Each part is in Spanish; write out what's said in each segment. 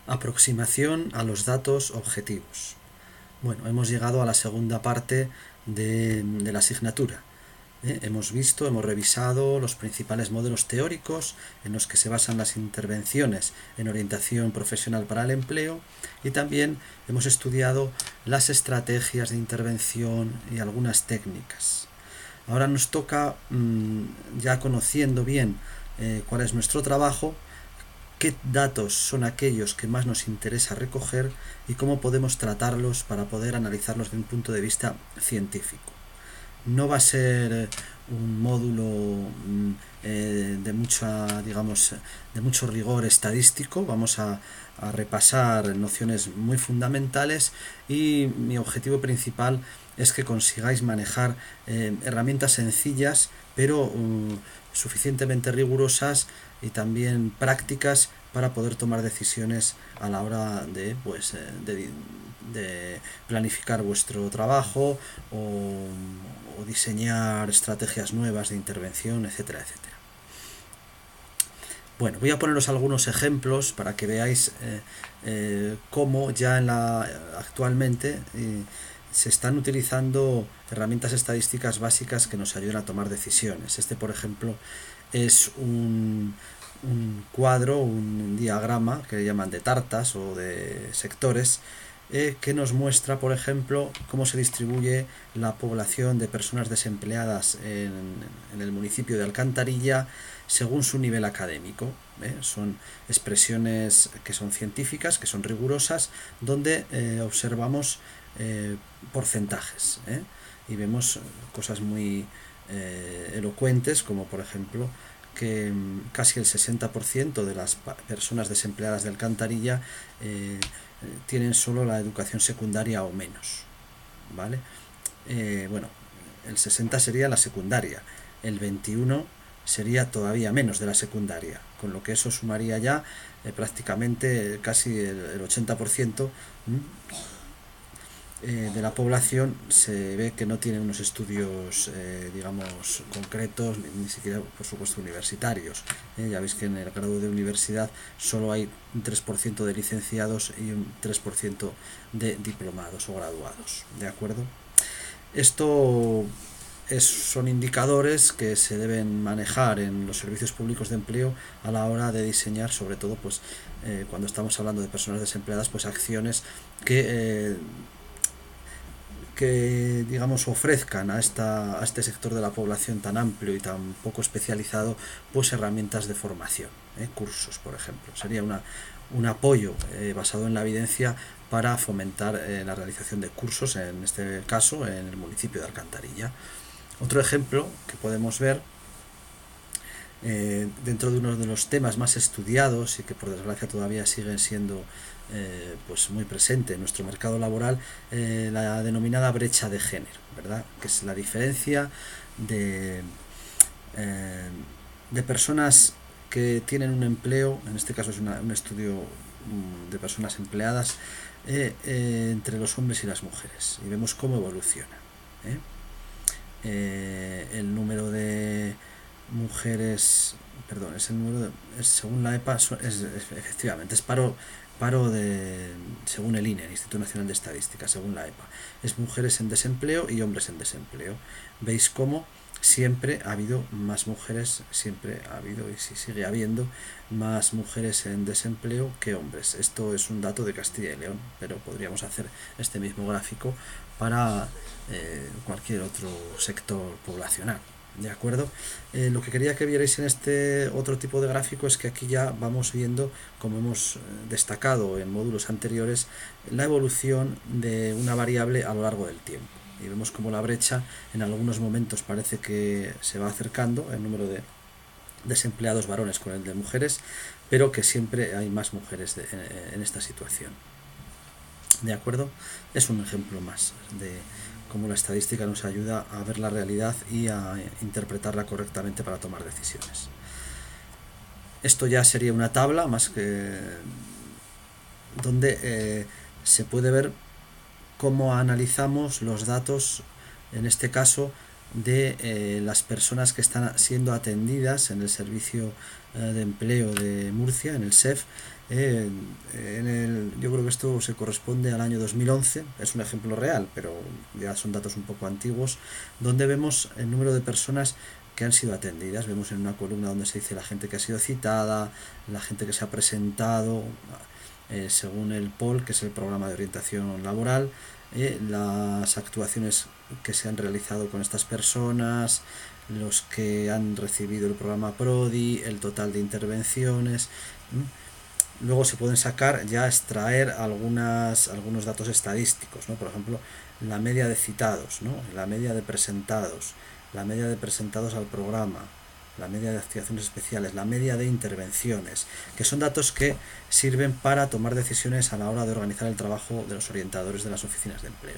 Aproximación a los datos objetivos. Bueno, hemos llegado a la segunda parte de la asignatura. Hemos revisado los principales modelos teóricos en los que se basan las intervenciones en orientación profesional para el empleo y también hemos estudiado las estrategias de intervención y algunas técnicas. Ahora nos toca, ya conociendo bien cuál es nuestro trabajo, qué datos son aquellos que más nos interesa recoger y cómo podemos tratarlos para poder analizarlos desde un punto de vista científico. No va a ser un módulo de mucho rigor estadístico. Vamos a repasar nociones muy fundamentales y mi objetivo principal es que consigáis manejar herramientas sencillas pero suficientemente rigurosas y también prácticas para poder tomar decisiones a la hora de planificar vuestro trabajo o diseñar estrategias nuevas de intervención, etcétera, etcétera. Bueno, voy a poneros algunos ejemplos para que veáis cómo ya actualmente se están utilizando herramientas estadísticas básicas que nos ayudan a tomar decisiones. Este, por ejemplo, es un cuadro, un diagrama que llaman de tartas o de sectores, que nos muestra, por ejemplo, cómo se distribuye la población de personas desempleadas en el municipio de Alcantarilla según su nivel académico. Son expresiones que son científicas, que son rigurosas, donde observamos porcentajes, y vemos cosas muy elocuentes, como por ejemplo que casi el 60% de las personas desempleadas de Alcantarilla tienen solo la educación secundaria o menos, ¿vale? Bueno, el 60 sería la secundaria, el 21 sería todavía menos de la secundaria, con lo que eso sumaría ya prácticamente casi el 80%. De la población se ve que no tiene unos estudios digamos concretos, ni siquiera por supuesto universitarios. Ya veis que en el grado de universidad solo hay un 3% de licenciados y un 3% de diplomados o graduados, ¿de acuerdo? Esto son indicadores que se deben manejar en los servicios públicos de empleo a la hora de diseñar, sobre todo pues cuando estamos hablando de personas desempleadas, pues acciones que digamos ofrezcan a este sector de la población tan amplio y tan poco especializado pues herramientas de formación, cursos, por ejemplo. Sería un apoyo basado en la evidencia para fomentar la realización de cursos, en este caso en el municipio de Alcantarilla. Otro ejemplo que podemos ver dentro de uno de los temas más estudiados y que por desgracia todavía siguen siendo pues muy presente en nuestro mercado laboral, la denominada brecha de género, ¿verdad? Que es la diferencia de personas que tienen un empleo, en este caso es un estudio de personas empleadas, entre los hombres y las mujeres, y vemos cómo evoluciona. El número de mujeres, perdón, es el número según la EPA, efectivamente, es paro según el INE, el Instituto Nacional de Estadística, según la EPA, es mujeres en desempleo y hombres en desempleo. Veis cómo siempre ha habido más mujeres, siempre ha habido y sigue habiendo más mujeres en desempleo que hombres. Esto es un dato de Castilla y León, pero podríamos hacer este mismo gráfico para cualquier otro sector poblacional. ¿De acuerdo? Lo que quería que vierais en este otro tipo de gráfico es que aquí ya vamos viendo, como hemos destacado en módulos anteriores, la evolución de una variable a lo largo del tiempo. Y vemos como la brecha en algunos momentos parece que se va acercando el número de desempleados varones con el de mujeres, pero que siempre hay más mujeres en esta situación. ¿De acuerdo? Es un ejemplo más de cómo la estadística nos ayuda a ver la realidad y a interpretarla correctamente para tomar decisiones. Esto ya sería una tabla más que donde se puede ver cómo analizamos los datos, en este caso de las personas que están siendo atendidas en el servicio de empleo de Murcia, en el SEF, Yo creo que esto se corresponde al año 2011, es un ejemplo real, pero ya son datos un poco antiguos, donde vemos el número de personas que han sido atendidas. Vemos en una columna donde se dice la gente que ha sido citada, la gente que se ha presentado, según el POL, que es el programa de orientación laboral, las actuaciones que se han realizado con estas personas, los que han recibido el programa PRODI, el total de intervenciones. Luego se pueden sacar, ya extraer algunos datos estadísticos, ¿no? Por ejemplo, la media de citados, ¿no? La media de presentados, la media de presentados al programa, la media de activaciones especiales, la media de intervenciones, que son datos que sirven para tomar decisiones a la hora de organizar el trabajo de los orientadores de las oficinas de empleo.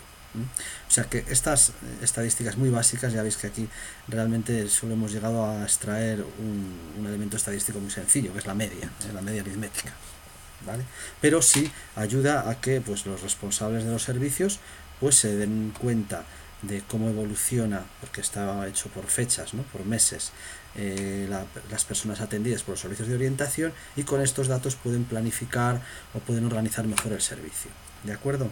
O sea que estas estadísticas muy básicas, ya veis que aquí realmente solo hemos llegado a extraer un elemento estadístico muy sencillo, que es la media aritmética, ¿vale? Pero sí ayuda a que pues, los responsables de los servicios pues, se den cuenta de cómo evoluciona, porque está hecho por fechas, ¿no? Por meses, las personas atendidas por los servicios de orientación, y con estos datos pueden planificar o pueden organizar mejor el servicio. ¿De acuerdo?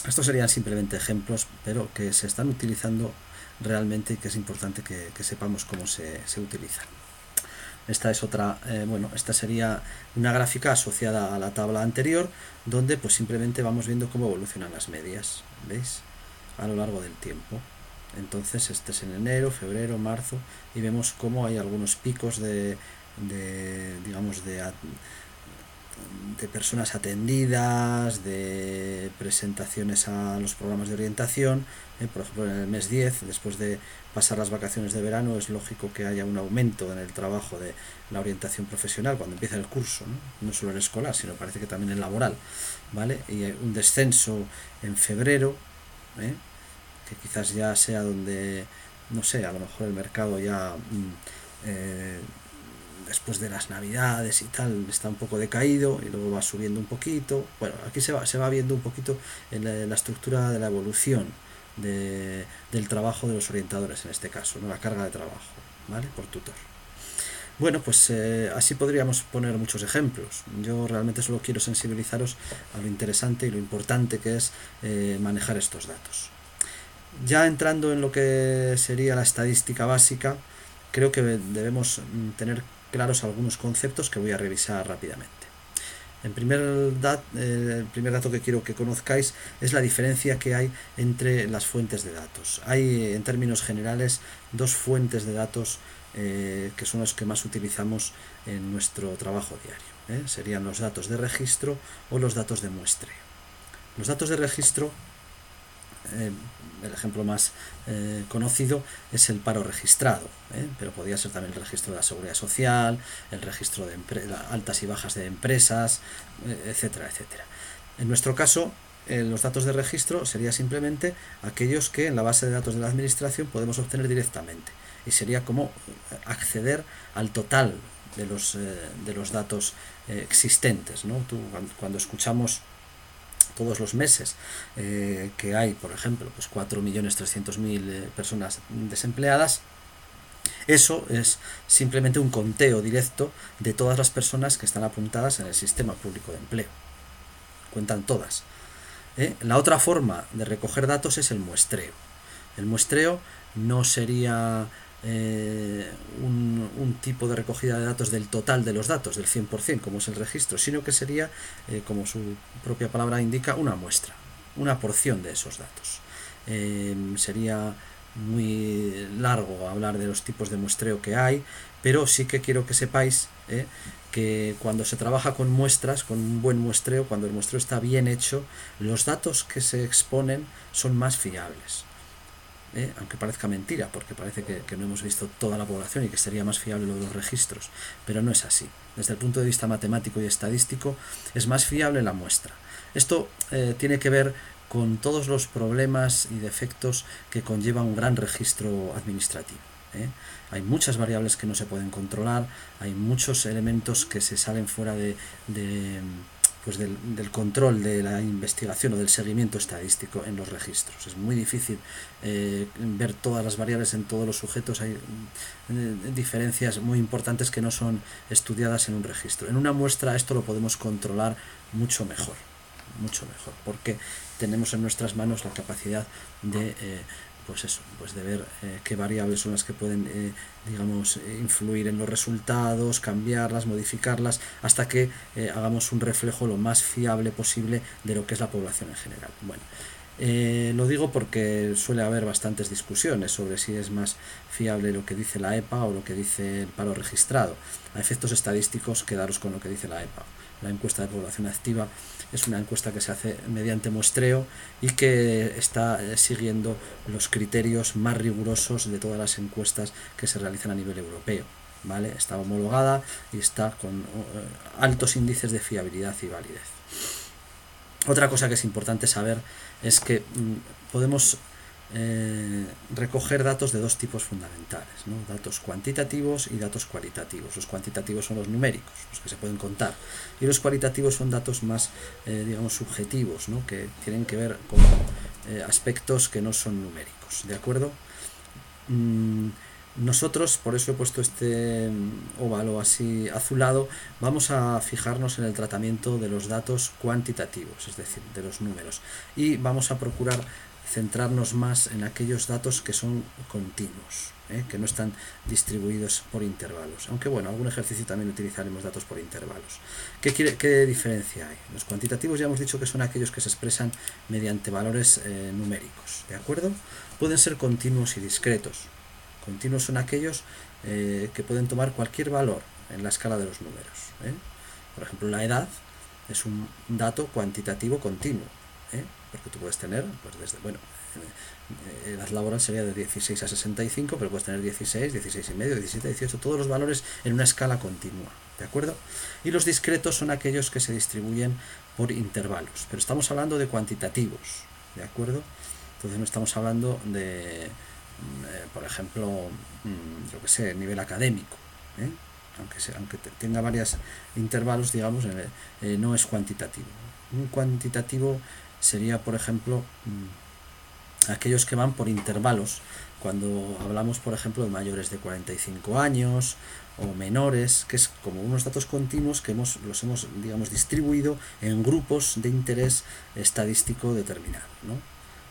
Estos serían simplemente ejemplos, pero que se están utilizando realmente y que es importante que sepamos cómo se utilizan. Esta es otra, esta sería una gráfica asociada a la tabla anterior, donde pues simplemente vamos viendo cómo evolucionan las medias, ¿veis? A lo largo del tiempo. Entonces este es en enero, febrero, marzo, y vemos cómo hay algunos picos de personas atendidas, de presentaciones a los programas de orientación. Por ejemplo, en el mes 10, después de pasar las vacaciones de verano, es lógico que haya un aumento en el trabajo de la orientación profesional cuando empieza el curso, no solo el escolar, sino parece que también el laboral, ¿vale? Y un descenso en febrero, que quizás ya sea donde, no sé, a lo mejor el mercado ya después de las navidades y tal está un poco decaído, y luego va subiendo un poquito. Bueno, aquí se va viendo un poquito en la estructura de la evolución del trabajo de los orientadores, en este caso, ¿no? La carga de trabajo, ¿vale? Por tutor. Bueno, pues así podríamos poner muchos ejemplos. Yo realmente solo quiero sensibilizaros a lo interesante y lo importante que es manejar estos datos. Ya entrando en lo que sería la estadística básica, creo que debemos tener claros algunos conceptos que voy a revisar rápidamente. El primer dato que quiero que conozcáis es la diferencia que hay entre las fuentes de datos. Hay, en términos generales, dos fuentes de datos que son los que más utilizamos en nuestro trabajo diario. Serían los datos de registro o los datos de muestreo. Los datos de registro, el ejemplo más conocido es el paro registrado, pero podría ser también el registro de la seguridad social, el registro de altas y bajas de empresas, etcétera, etcétera. En nuestro caso, los datos de registro serían simplemente aquellos que en la base de datos de la administración podemos obtener directamente, y sería como acceder al total de los datos existentes, ¿no? Cuando escuchamos todos los meses que hay, por ejemplo, pues 4.300.000 personas desempleadas, eso es simplemente un conteo directo de todas las personas que están apuntadas en el sistema público de empleo. Cuentan todas. La otra forma de recoger datos es el muestreo. El muestreo no sería un tipo de recogida de datos del total de los datos, del 100%, como es el registro, sino que sería, como su propia palabra indica, una muestra, una porción de esos datos. Sería muy largo hablar de los tipos de muestreo que hay, pero sí que quiero que sepáis que cuando se trabaja con muestras, con un buen muestreo, cuando el muestreo está bien hecho, los datos que se exponen son más fiables. Aunque parezca mentira, porque parece que no hemos visto toda la población y que sería más fiable lo de los registros, pero no es así. Desde el punto de vista matemático y estadístico es más fiable la muestra. Esto tiene que ver con todos los problemas y defectos que conlleva un gran registro administrativo. Hay muchas variables que no se pueden controlar, hay muchos elementos que se salen fuera de pues del control de la investigación o del seguimiento estadístico en los registros. Es muy difícil ver todas las variables en todos los sujetos. Hay diferencias muy importantes que no son estudiadas en un registro. En una muestra esto lo podemos controlar mucho mejor, porque tenemos en nuestras manos la capacidad de de ver qué variables son las que pueden influir en los resultados, cambiarlas, modificarlas, hasta que hagamos un reflejo lo más fiable posible de lo que es la población en general. Bueno, lo digo porque suele haber bastantes discusiones sobre si es más fiable lo que dice la EPA o lo que dice el paro registrado. A efectos estadísticos, quedaros con lo que dice la EPA. La encuesta de población activa es una encuesta que se hace mediante muestreo y que está siguiendo los criterios más rigurosos de todas las encuestas que se realizan a nivel europeo, ¿vale? Está homologada y está con altos índices de fiabilidad y validez. Otra cosa que es importante saber es que podemos recoger datos de dos tipos fundamentales, ¿no? Datos cuantitativos y datos cualitativos. Los cuantitativos son los numéricos, los que se pueden contar, y los cualitativos son datos más subjetivos, ¿no? Que tienen que ver con aspectos que no son numéricos, ¿de acuerdo? Nosotros, por eso he puesto este óvalo así azulado, vamos a fijarnos en el tratamiento de los datos cuantitativos, es decir, de los números, y vamos a procurar centrarnos más en aquellos datos que son continuos, que no están distribuidos por intervalos. Aunque bueno, algún ejercicio también utilizaremos datos por intervalos. ¿Qué diferencia hay? Los cuantitativos ya hemos dicho que son aquellos que se expresan mediante valores numéricos, ¿de acuerdo? Pueden ser continuos y discretos. Continuos son aquellos que pueden tomar cualquier valor en la escala de los números. Por ejemplo, la edad es un dato cuantitativo continuo, porque tú puedes tener, pues desde, edad laboral sería de 16 a 65, pero puedes tener 16, 16 y medio, 17, 18, todos los valores en una escala continua, ¿de acuerdo? Y los discretos son aquellos que se distribuyen por intervalos, pero estamos hablando de cuantitativos, ¿de acuerdo? Entonces no estamos hablando de, por ejemplo, yo que sé, nivel académico, aunque tenga varios intervalos, digamos, no es cuantitativo. Un cuantitativo sería, por ejemplo, aquellos que van por intervalos, cuando hablamos, por ejemplo, de mayores de 45 años o menores, que es como unos datos continuos que los hemos, digamos, distribuido en grupos de interés estadístico determinado, ¿no?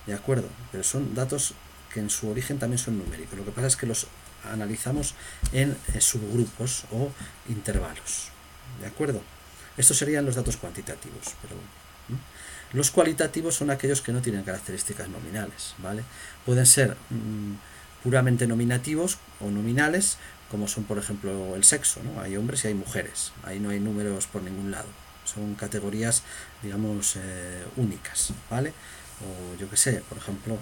¿De acuerdo? Pero son datos que en su origen también son numéricos. Lo que pasa es que los analizamos en subgrupos o intervalos, ¿de acuerdo? Estos serían los datos cuantitativos, pero los cualitativos son aquellos que no tienen características nominales, ¿vale? Pueden ser puramente nominativos o nominales, como son, por ejemplo, el sexo, ¿no? Hay hombres y hay mujeres, ahí no hay números por ningún lado, son categorías, digamos, únicas, ¿vale? O yo que sé, por ejemplo,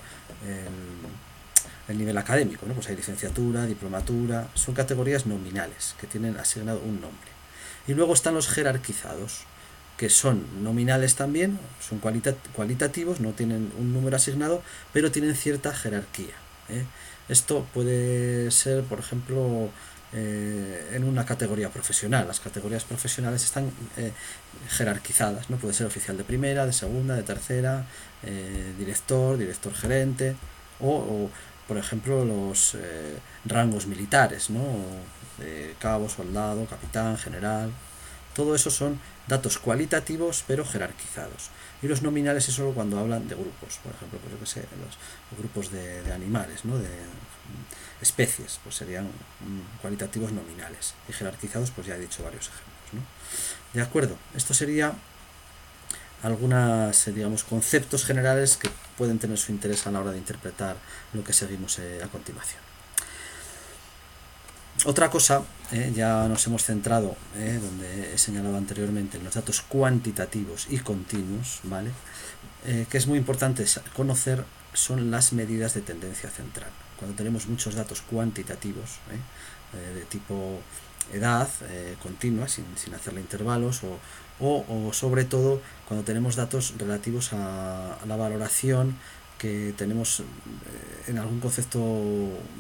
el nivel académico, ¿no? Pues hay licenciatura, diplomatura, son categorías nominales que tienen asignado un nombre. Y luego están los jerarquizados, que son nominales también, son cualitativos, no tienen un número asignado, pero tienen cierta jerarquía. Esto puede ser, por ejemplo, en una categoría profesional. Las categorías profesionales están jerarquizadas, ¿no? Puede ser oficial de primera, de segunda, de tercera, director gerente, o por ejemplo, los rangos militares, ¿no? Cabo, soldado, capitán, general. Todo eso son datos cualitativos pero jerarquizados. Y los nominales es solo cuando hablan de grupos, por ejemplo, pues yo que sé, los grupos de animales, ¿no? De especies, pues serían cualitativos nominales. Y jerarquizados, pues ya he dicho varios ejemplos, ¿no? De acuerdo, esto sería algunos, digamos, conceptos generales que pueden tener su interés a la hora de interpretar lo que seguimos a continuación. Otra cosa, ya nos hemos centrado, donde he señalado anteriormente, en los datos cuantitativos y continuos, ¿vale? Que es muy importante conocer son las medidas de tendencia central. Cuando tenemos muchos datos cuantitativos, de tipo edad, continua, sin hacerle intervalos, o sobre todo cuando tenemos datos relativos a la valoración que tenemos en algún concepto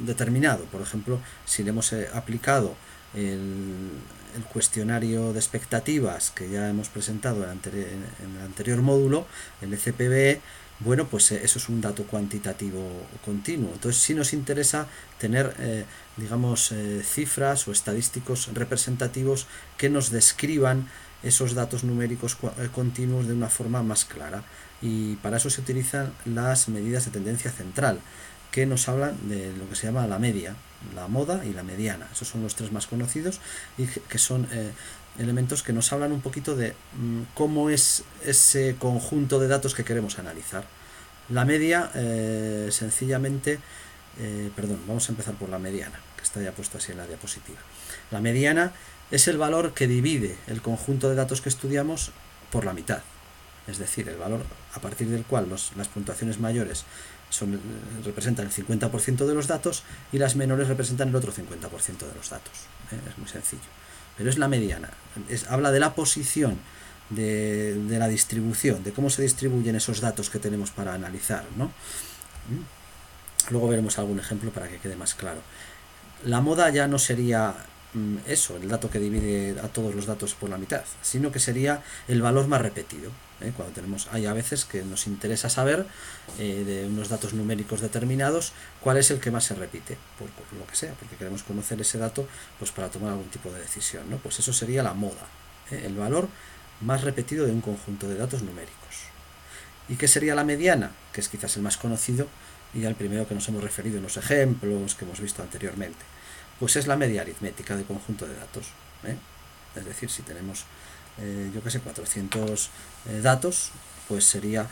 determinado. Por ejemplo, si le hemos aplicado el cuestionario de expectativas que ya hemos presentado en el anterior módulo, el ECPBE, bueno, pues eso es un dato cuantitativo continuo. Entonces sí nos interesa tener, digamos, cifras o estadísticos representativos que nos describan esos datos numéricos continuos de una forma más clara. Y para eso se utilizan las medidas de tendencia central, que nos hablan de lo que se llama la media, la moda y la mediana. Esos son los tres más conocidos y que son elementos que nos hablan un poquito de cómo es ese conjunto de datos que queremos analizar. La media, sencillamente, perdón, vamos a empezar por la mediana, que está ya puesto así en la diapositiva. La mediana es el valor que divide el conjunto de datos que estudiamos por la mitad. Es decir, el valor a partir del cual las puntuaciones mayores representan el 50% de los datos y las menores representan el otro 50% de los datos. Es muy sencillo. Pero es la mediana. Habla de la posición de la distribución, de cómo se distribuyen esos datos que tenemos para analizar, ¿no? Luego veremos algún ejemplo para que quede más claro. La moda ya no sería eso, el dato que divide a todos los datos por la mitad, sino que sería el valor más repetido. Cuando hay a veces que nos interesa saber de unos datos numéricos determinados cuál es el que más se repite, por lo que sea, porque queremos conocer ese dato pues para tomar algún tipo de decisión, ¿no? Pues eso sería la moda, el valor más repetido de un conjunto de datos numéricos. ¿Y qué sería la mediana? Que es quizás el más conocido y el primero que nos hemos referido en los ejemplos que hemos visto anteriormente. Pues es la media aritmética de conjunto de datos. Es decir, si tenemos, 400 datos, pues sería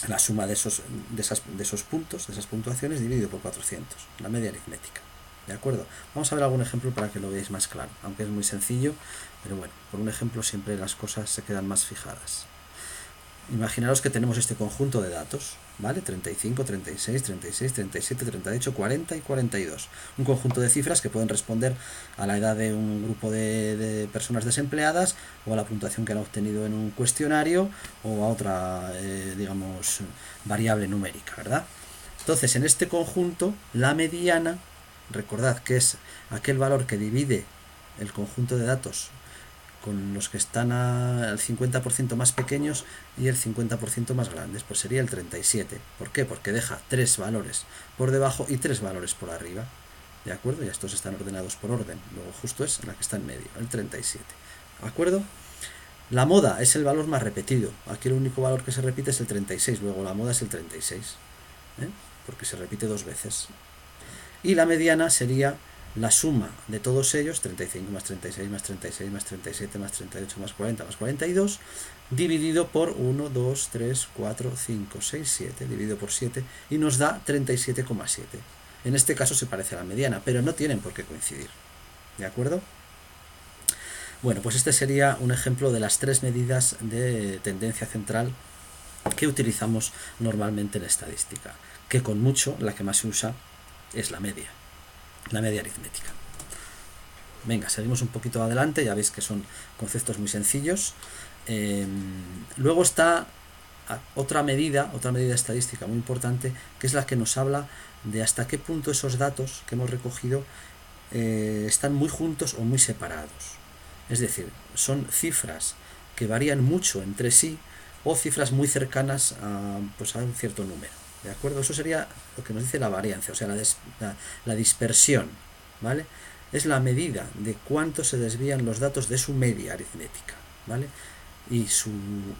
la suma de esos puntos, de esas puntuaciones, dividido por 400, la media aritmética. ¿De acuerdo? Vamos a ver algún ejemplo para que lo veáis más claro, aunque es muy sencillo, pero bueno, por un ejemplo siempre las cosas se quedan más fijadas. Imaginaros que tenemos este conjunto de datos, ¿vale? 35, 36, 36, 37, 38, 40 y 42. Un conjunto de cifras que pueden responder a la edad de un grupo de personas desempleadas o a la puntuación que han obtenido en un cuestionario o a otra, digamos, variable numérica, ¿verdad? Entonces, en este conjunto, la mediana, recordad que es aquel valor que divide el conjunto de datos con los que están al 50% más pequeños y el 50% más grandes, pues sería el 37. ¿Por qué? Porque deja 3 valores por debajo y 3 valores por arriba. ¿De acuerdo? Y estos están ordenados por orden. Luego justo es la que está en medio, el 37. ¿De acuerdo? La moda es el valor más repetido. Aquí el único valor que se repite es el 36. Luego la moda es el 36. Porque se repite 2 veces. Y la mediana sería la suma de todos ellos, 35 más 36 más 36 más 37 más 38 más 40 más 42, dividido por 1, 2, 3, 4, 5, 6, 7, dividido por 7, y nos da 37,7. En este caso se parece a la mediana, pero no tienen por qué coincidir. ¿De acuerdo? Bueno, pues este sería un ejemplo de las 3 medidas de tendencia central que utilizamos normalmente en estadística, que con mucho la que más se usa es la media aritmética. Venga, seguimos un poquito adelante, ya veis que son conceptos muy sencillos. Luego está otra medida estadística muy importante, que es la que nos habla de hasta qué punto esos datos que hemos recogido están muy juntos o muy separados. Es decir, son cifras que varían mucho entre sí o cifras muy cercanas a un cierto número. ¿De acuerdo? Eso sería lo que nos dice la variancia, o sea, la dispersión, ¿vale? Es la medida de cuánto se desvían los datos de su media aritmética, ¿vale? Y su,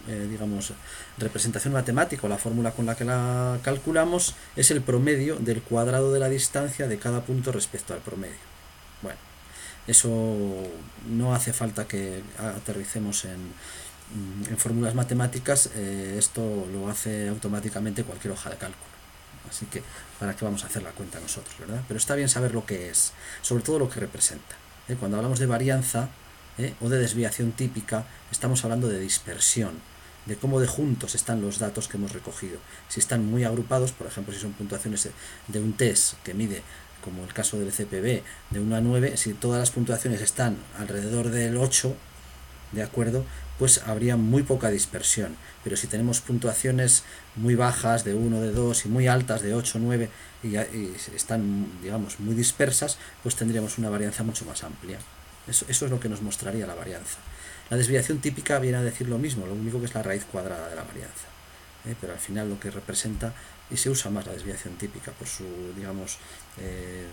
digamos, representación matemática o la fórmula con la que la calculamos es el promedio del cuadrado de la distancia de cada punto respecto al promedio. Bueno, eso no hace falta que aterricemos en fórmulas matemáticas, esto lo hace automáticamente cualquier hoja de cálculo. Así que, ¿para qué vamos a hacer la cuenta nosotros, verdad? Pero está bien saber lo que es, sobre todo lo que representa. Cuando hablamos de varianza o de desviación típica, estamos hablando de dispersión, de cómo de juntos están los datos que hemos recogido. Si están muy agrupados, por ejemplo, si son puntuaciones de un test que mide, como el caso del CPB, de 1 a 9, si todas las puntuaciones están alrededor del 8, ¿de acuerdo? Pues habría muy poca dispersión. Pero si tenemos puntuaciones muy bajas, de 1, de 2, y muy altas, de 8, 9, y están, digamos, muy dispersas, pues tendríamos una varianza mucho más amplia. Eso es lo que nos mostraría la varianza. La desviación típica viene a decir lo mismo, lo único que es la raíz cuadrada de la varianza. Pero al final lo que representa, y se usa más la desviación típica por su, digamos,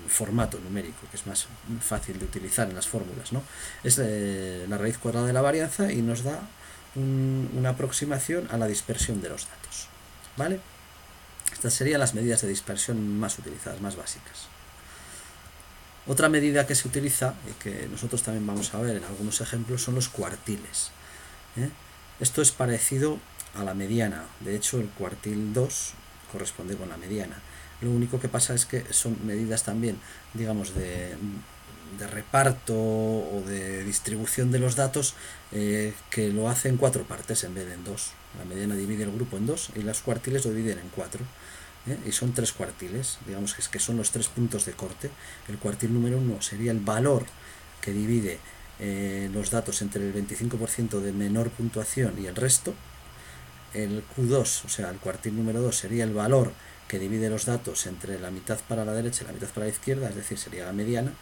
formato numérico, que es más fácil de utilizar en las fórmulas, ¿no? Es la raíz cuadrada de la varianza y nos da una aproximación a la dispersión de los datos, ¿vale? Estas serían las medidas de dispersión más utilizadas, más básicas. Otra medida que se utiliza, y que nosotros también vamos a ver en algunos ejemplos, son los cuartiles. Esto es parecido a la mediana. De hecho, el cuartil 2 corresponde con la mediana. Lo único que pasa es que son medidas también, digamos, de reparto o de distribución de los datos, que lo hace en 4 partes en vez de en 2. La mediana divide el grupo en 2 y los cuartiles lo dividen en 4. Y son 3 cuartiles, digamos que son los 3 puntos de corte. El cuartil número 1 sería el valor que divide los datos entre el 25% de menor puntuación y el resto. El Q2, o sea, el cuartil número 2, sería el valor que divide los datos entre la mitad para la derecha y la mitad para la izquierda, es decir, sería la mediana.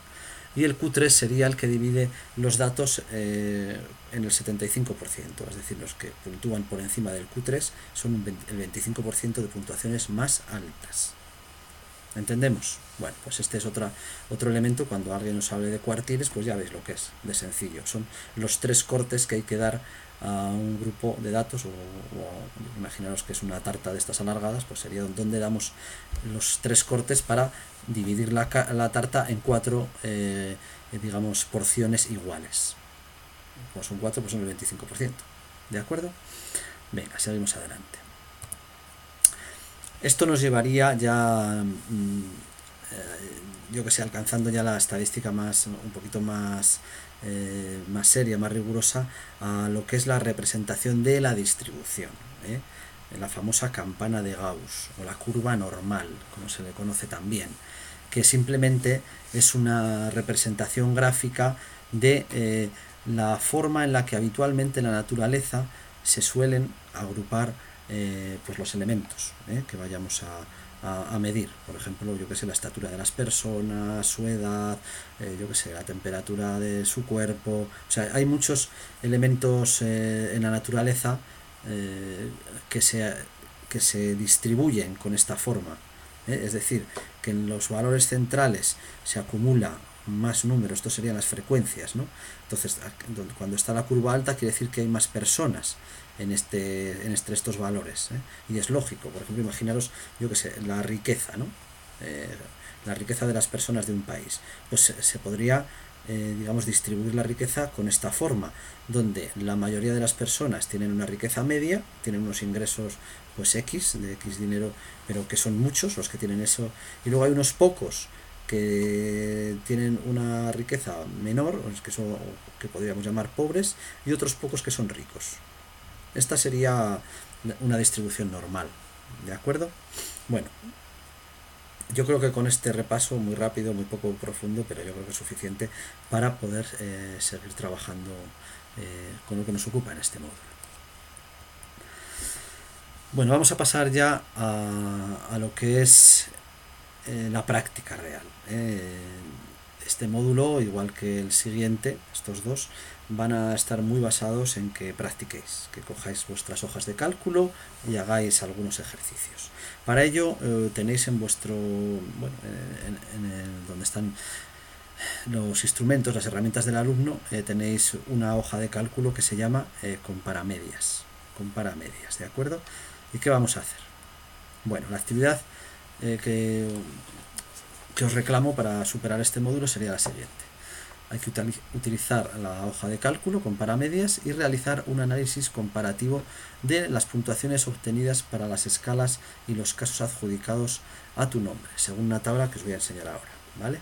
Y el Q3 sería el que divide los datos en el 75%, es decir, los que puntúan por encima del Q3 son el 25% de puntuaciones más altas. ¿Entendemos? Bueno, pues este es otro elemento. Cuando alguien nos hable de cuartiles, pues ya veis lo que es, de sencillo. Son los 3 cortes que hay que dar a un grupo de datos, o imaginaros que es una tarta de estas alargadas, pues sería donde damos los 3 cortes para dividir la tarta en 4, digamos, porciones iguales. Como son 4, pues son el 25%. ¿De acuerdo? Venga, seguimos adelante. Esto nos llevaría ya, yo que sé, alcanzando ya la estadística un poquito más seria, más rigurosa, a lo que es la representación de la distribución, la famosa campana de Gauss, o la curva normal, como se le conoce también, que simplemente es una representación gráfica de la forma en la que habitualmente en la naturaleza se suelen agrupar pues los elementos que vayamos a medir. Por ejemplo, yo que sé, la estatura de las personas, su edad, yo que sé, la temperatura de su cuerpo. O sea, hay muchos elementos en la naturaleza que se distribuyen con esta forma. Es decir, que en los valores centrales se acumula más números, esto serían las frecuencias, ¿no? Entonces, cuando está la curva alta, quiere decir que hay más personas en estos valores, y es lógico. Por ejemplo, imaginaros, yo que sé, la riqueza, ¿no? La riqueza de las personas de un país, pues se podría, digamos, distribuir la riqueza con esta forma, donde la mayoría de las personas tienen una riqueza media, tienen unos ingresos pues X, de X dinero, pero que son muchos los que tienen eso, y luego hay unos pocos que tienen una riqueza menor, que podríamos llamar pobres, y otros pocos que son ricos. Esta sería una distribución normal, ¿de acuerdo? Bueno, yo creo que con este repaso muy rápido, muy poco profundo, pero yo creo que es suficiente para poder seguir trabajando con lo que nos ocupa en este módulo. Bueno, vamos a pasar ya a lo que es la práctica real. Este módulo, igual que el siguiente, estos dos, van a estar muy basados en que practiquéis, que cojáis vuestras hojas de cálculo y hagáis algunos ejercicios. Para ello tenéis en vuestro, bueno, donde están los instrumentos, las herramientas del alumno, tenéis una hoja de cálculo que se llama comparamedias, ¿de acuerdo? ¿Y qué vamos a hacer? Bueno, la actividad que os reclamo para superar este módulo sería la siguiente. Hay que utilizar la hoja de cálculo, comparamedias, y realizar un análisis comparativo de las puntuaciones obtenidas para las escalas y los casos adjudicados a tu nombre, según una tabla que os voy a enseñar ahora, ¿vale?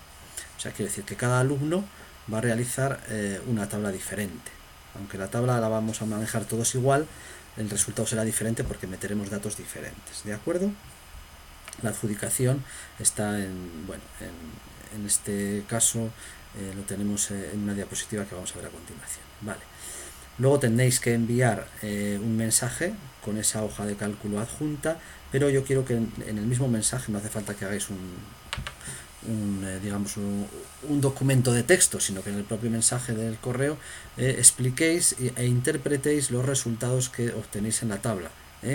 O sea, quiere decir que cada alumno va a realizar una tabla diferente. Aunque la tabla la vamos a manejar todos igual, el resultado será diferente porque meteremos datos diferentes, ¿de acuerdo? La adjudicación está en este caso lo tenemos en una diapositiva que vamos a ver a continuación. Vale. Luego tendréis que enviar un mensaje con esa hoja de cálculo adjunta, pero yo quiero que en el mismo mensaje, no hace falta que hagáis digamos un documento de texto, sino que en el propio mensaje del correo expliquéis e interpretéis los resultados que obtenéis en la tabla,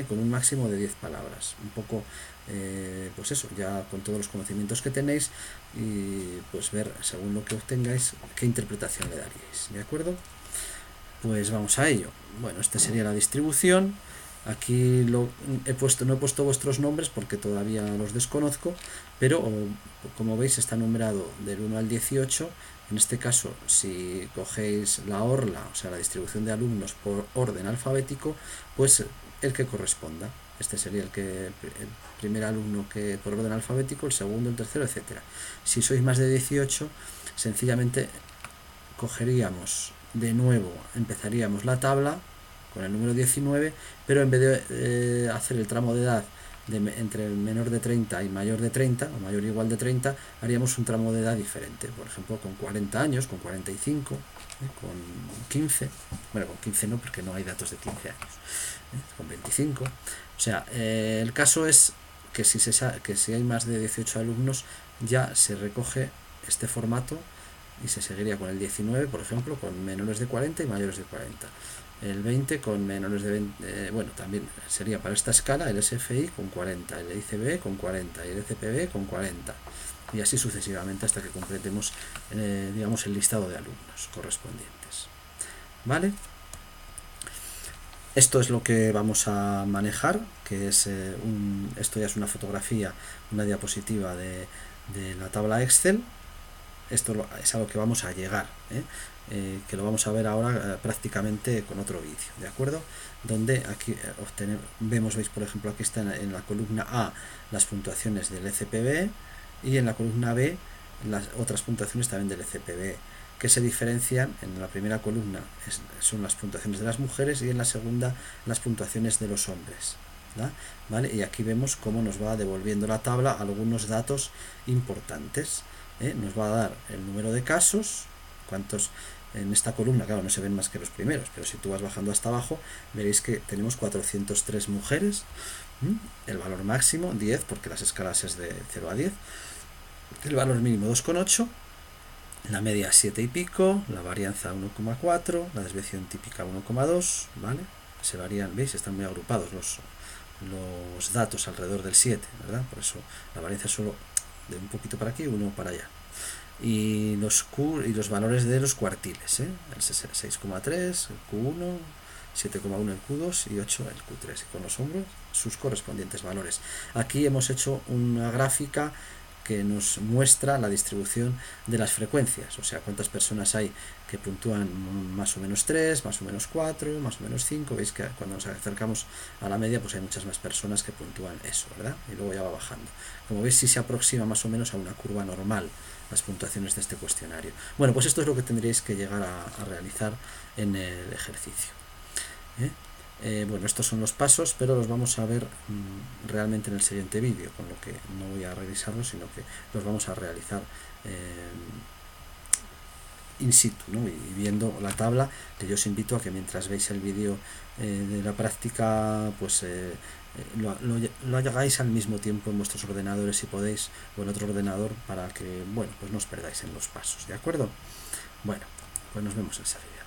con un máximo de 10 palabras. Un poco, pues eso, ya con todos los conocimientos que tenéis y pues ver, según lo que obtengáis, qué interpretación le daríais. ¿De acuerdo? Pues vamos a ello. Bueno, esta sería la distribución. Aquí no he puesto vuestros nombres porque todavía los desconozco, pero como veis está numerado del 1 al 18. En este caso, si cogéis la orla, o sea, la distribución de alumnos por orden alfabético, pues el que corresponda. Este sería el primer alumno que por orden alfabético, el segundo, el tercero, etcétera. Si sois más de 18, sencillamente cogeríamos de nuevo, empezaríamos la tabla con el número 19, pero en vez de hacer el tramo de edad entre menor de 30 y mayor de 30, o mayor o igual de 30, haríamos un tramo de edad diferente, por ejemplo con 40 años, con 45, con 15, bueno, con 15 no, porque no hay datos de 15 años, con 25, o sea, el caso es que si hay más de 18 alumnos, ya se recoge este formato y se seguiría con el 19, por ejemplo, con menores de 40 y mayores de 40. El 20 con menores de 20, bueno, también sería para esta escala el SFI con 40, el ICB con 40 y el ECPB con 40. Y así sucesivamente hasta que completemos, digamos, el listado de alumnos correspondientes. ¿Vale? Esto es lo que vamos a manejar, que es esto ya es una fotografía, una diapositiva de la tabla Excel. Esto es a lo que vamos a llegar, que lo vamos a ver ahora prácticamente con otro vídeo, ¿de acuerdo? Donde aquí veis, por ejemplo, aquí está en la columna A las puntuaciones del ECPB y en la columna B las otras puntuaciones también del ECPB, que se diferencian. En la primera columna son las puntuaciones de las mujeres y en la segunda las puntuaciones de los hombres. ¿Vale? Y aquí vemos cómo nos va devolviendo la tabla algunos datos importantes. Nos va a dar el número de casos, cuántos en esta columna, claro, no se ven más que los primeros, pero si tú vas bajando hasta abajo, veréis que tenemos 403 mujeres, el valor máximo 10, porque las escalas es de 0 a 10, el valor mínimo 2,8, la media 7 y pico, la varianza 1,4, la desviación típica 1,2, ¿vale? Se varían, ¿veis? Están muy agrupados los datos alrededor del 7, ¿verdad? Por eso la varianza es solo de un poquito para aquí y uno para allá. Y los valores de los cuartiles, el 6,3, el Q1, 7,1 el Q2 y 8 el Q3, y con los hombros sus correspondientes valores. Aquí hemos hecho una gráfica que nos muestra la distribución de las frecuencias, o sea, cuántas personas hay que puntúan más o menos 3, más o menos 4, más o menos 5. Veis que cuando nos acercamos a la media, pues hay muchas más personas que puntúan eso, ¿verdad? Y luego ya va bajando. Como veis, sí se aproxima más o menos a una curva normal las puntuaciones de este cuestionario. Bueno, pues esto es lo que tendríais que llegar a realizar en el ejercicio. Bueno, estos son los pasos, pero los vamos a ver realmente en el siguiente vídeo, con lo que no voy a revisarlos, sino que los vamos a realizar in situ, ¿no? Y viendo la tabla, que yo os invito a que mientras veis el vídeo de la práctica, pues lo hagáis al mismo tiempo en vuestros ordenadores si podéis, o en otro ordenador, para que, bueno, pues no os perdáis en los pasos, ¿de acuerdo? Bueno, pues nos vemos en ese vídeo.